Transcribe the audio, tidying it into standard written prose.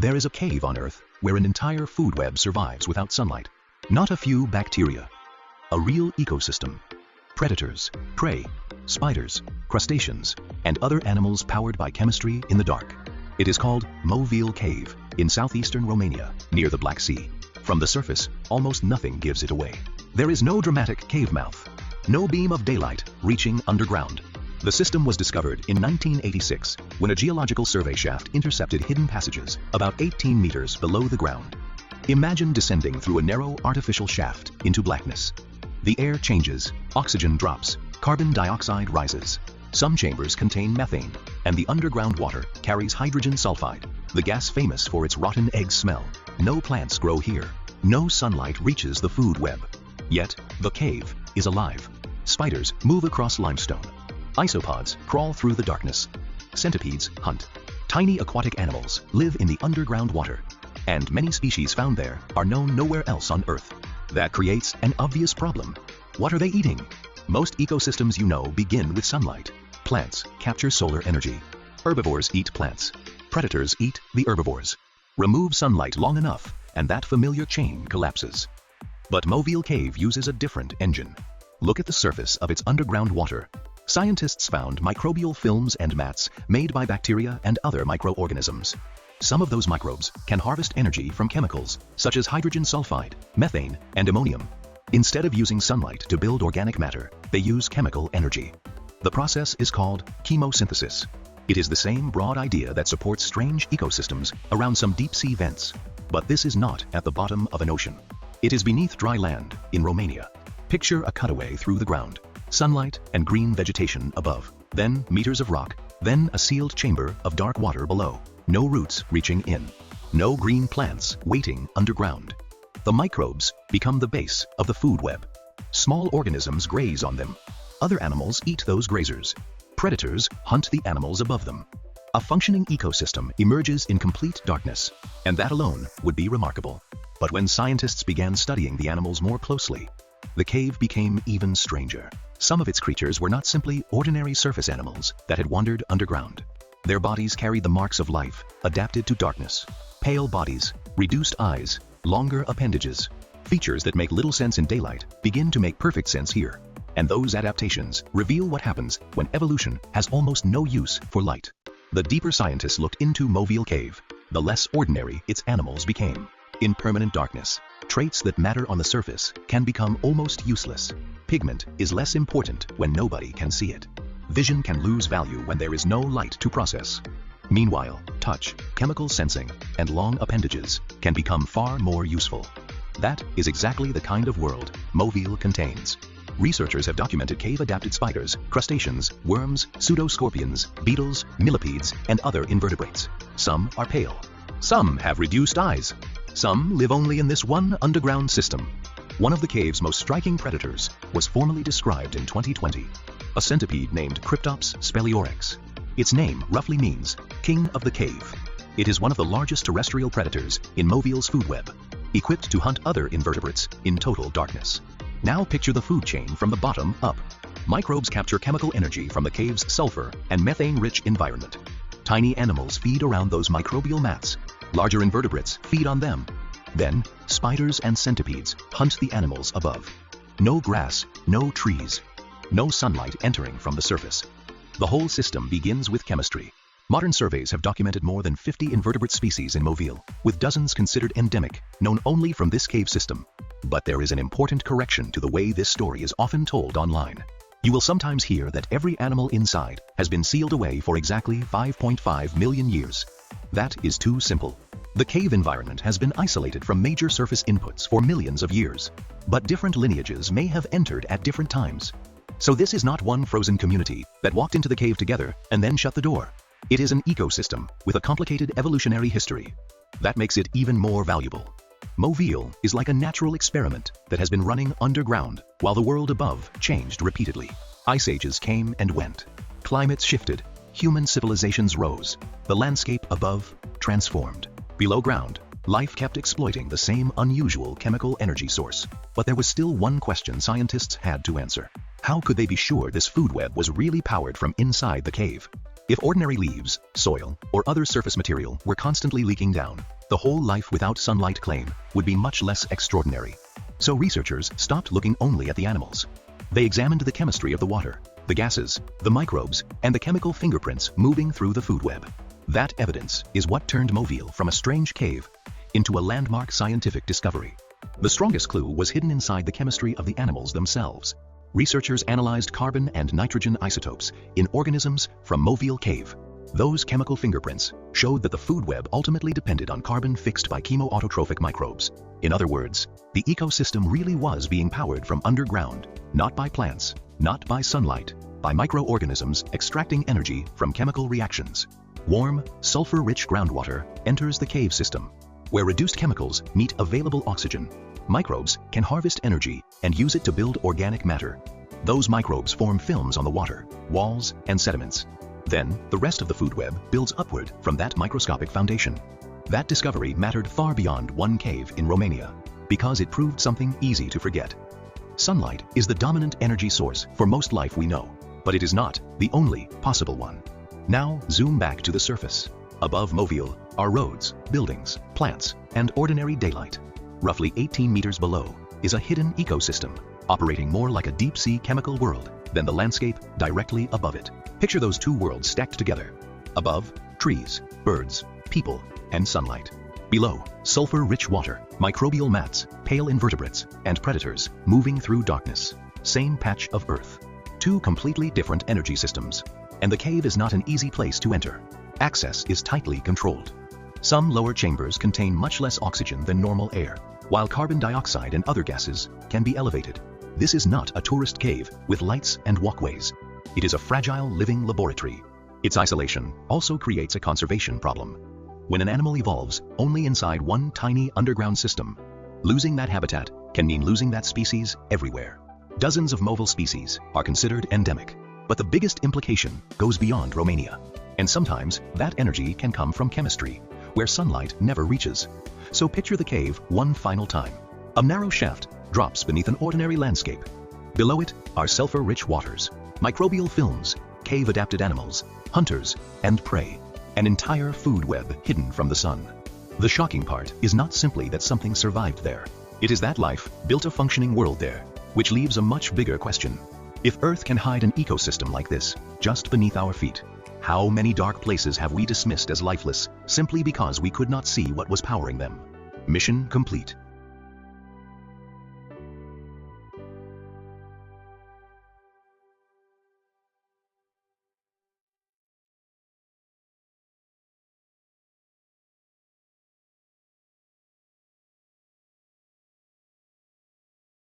There is a cave on Earth where an entire food web survives without sunlight. Not a few bacteria. A real ecosystem. Predators, prey, spiders, crustaceans, and other animals powered by chemistry in the dark. It is called Movile Cave in southeastern Romania, near the Black Sea. From the surface, almost nothing gives it away. There is no dramatic cave mouth, no beam of daylight reaching underground. The system was discovered in 1986 when a geological survey shaft intercepted hidden passages about 18 meters below the ground. Imagine descending through a narrow artificial shaft into blackness. The air changes, oxygen drops, carbon dioxide rises. Some chambers contain methane, and the underground water carries hydrogen sulfide, the gas famous for its rotten egg smell. No plants grow here. No sunlight reaches the food web. Yet, the cave is alive. Spiders move across limestone. Isopods crawl through the darkness. Centipedes hunt. Tiny aquatic animals live in the underground water. And many species found there are known nowhere else on Earth. That creates an obvious problem. What are they eating? Most ecosystems you know begin with sunlight. Plants capture solar energy. Herbivores eat plants. Predators eat the herbivores. Remove sunlight long enough, and that familiar chain collapses. But Movile Cave uses a different engine. Look at the surface of its underground water. Scientists found microbial films and mats made by bacteria and other microorganisms. Some of those microbes can harvest energy from chemicals, such as hydrogen sulfide, methane, and ammonium. Instead of using sunlight to build organic matter, they use chemical energy. The process is called chemosynthesis. It is the same broad idea that supports strange ecosystems around some deep-sea vents. But this is not at the bottom of an ocean. It is beneath dry land in Romania. Picture a cutaway through the ground. Sunlight and green vegetation above. Then meters of rock. Then a sealed chamber of dark water below. No roots reaching in. No green plants waiting underground. The microbes become the base of the food web. Small organisms graze on them. Other animals eat those grazers. Predators hunt the animals above them. A functioning ecosystem emerges in complete darkness, and that alone would be remarkable. But when scientists began studying the animals more closely, the cave became even stranger. Some of its creatures were not simply ordinary surface animals that had wandered underground. Their bodies carried the marks of life, adapted to darkness. Pale bodies, reduced eyes, longer appendages. Features that make little sense in daylight begin to make perfect sense here. And those adaptations reveal what happens when evolution has almost no use for light. The deeper scientists looked into Movile Cave, the less ordinary its animals became. In permanent darkness, traits that matter on the surface can become almost useless. Pigment is less important when nobody can see it. Vision can lose value when there is no light to process. Meanwhile, touch, chemical sensing, and long appendages can become far more useful. That is exactly the kind of world Movile contains. Researchers have documented cave-adapted spiders, crustaceans, worms, pseudoscorpions, beetles, millipedes, and other invertebrates. Some are pale. Some have reduced eyes. Some live only in this one underground system. One of the cave's most striking predators was formally described in 2020. A centipede named Cryptops speleorex. Its name roughly means king of the cave. It is one of the largest terrestrial predators in Movile's food web, equipped to hunt other invertebrates in total darkness. Now picture the food chain from the bottom up. Microbes capture chemical energy from the cave's sulfur and methane-rich environment. Tiny animals feed around those microbial mats. Larger invertebrates feed on them. Then, spiders and centipedes hunt the animals above. No grass, no trees. No sunlight entering from the surface. The whole system begins with chemistry. Modern surveys have documented more than 50 invertebrate species in Movile, with dozens considered endemic, known only from this cave system. But there is an important correction to the way this story is often told online. You will sometimes hear that every animal inside has been sealed away for exactly 5.5 million years. That is too simple. The cave environment has been isolated from major surface inputs for millions of years. But different lineages may have entered at different times. So this is not one frozen community that walked into the cave together and then shut the door. It is an ecosystem with a complicated evolutionary history. That makes it even more valuable. Movile is like a natural experiment that has been running underground while the world above changed repeatedly. Ice ages came and went. Climates shifted. Human civilizations rose. The landscape above transformed. Below ground, life kept exploiting the same unusual chemical energy source. But there was still one question scientists had to answer. How could they be sure this food web was really powered from inside the cave? If ordinary leaves, soil, or other surface material were constantly leaking down, the whole life without sunlight claim would be much less extraordinary. So researchers stopped looking only at the animals. They examined the chemistry of the water, the gases, the microbes, and the chemical fingerprints moving through the food web. That evidence is what turned Movile from a strange cave into a landmark scientific discovery. The strongest clue was hidden inside the chemistry of the animals themselves. Researchers analyzed carbon and nitrogen isotopes in organisms from Movile Cave. Those chemical fingerprints showed that the food web ultimately depended on carbon fixed by chemoautotrophic microbes. In other words, the ecosystem really was being powered from underground, not by plants, not by sunlight, by microorganisms extracting energy from chemical reactions. Warm, sulfur-rich groundwater enters the cave system, where reduced chemicals meet available oxygen. Microbes can harvest energy and use it to build organic matter. Those microbes form films on the water, walls, and sediments. Then, the rest of the food web builds upward from that microscopic foundation. That discovery mattered far beyond one cave in Romania, because it proved something easy to forget. Sunlight is the dominant energy source for most life we know, but it is not the only possible one. Now, zoom back to the surface. Above Movile are roads, buildings, plants, and ordinary daylight. Roughly 18 meters below is a hidden ecosystem, operating more like a deep-sea chemical world than the landscape directly above it. Picture those two worlds stacked together. Above, trees, birds, people, and sunlight. Below, sulfur-rich water, microbial mats, pale invertebrates, and predators moving through darkness. Same patch of Earth. Two completely different energy systems. And the cave is not an easy place to enter. Access is tightly controlled. Some lower chambers contain much less oxygen than normal air, while carbon dioxide and other gases can be elevated. This is not a tourist cave with lights and walkways. It is a fragile living laboratory. Its isolation also creates a conservation problem. When an animal evolves only inside one tiny underground system, losing that habitat can mean losing that species everywhere. Dozens of Movile species are considered endemic, but the biggest implication goes beyond Romania. And sometimes that energy can come from chemistry, where sunlight never reaches. So picture the cave one final time. A narrow shaft drops beneath an ordinary landscape. Below it are sulfur-rich waters, microbial films, cave-adapted animals, hunters, and prey. An entire food web hidden from the sun. The shocking part is not simply that something survived there. It is that life built a functioning world there, which leaves a much bigger question. If Earth can hide an ecosystem like this just beneath our feet, how many dark places have we dismissed as lifeless simply because we could not see what was powering them? Mission complete.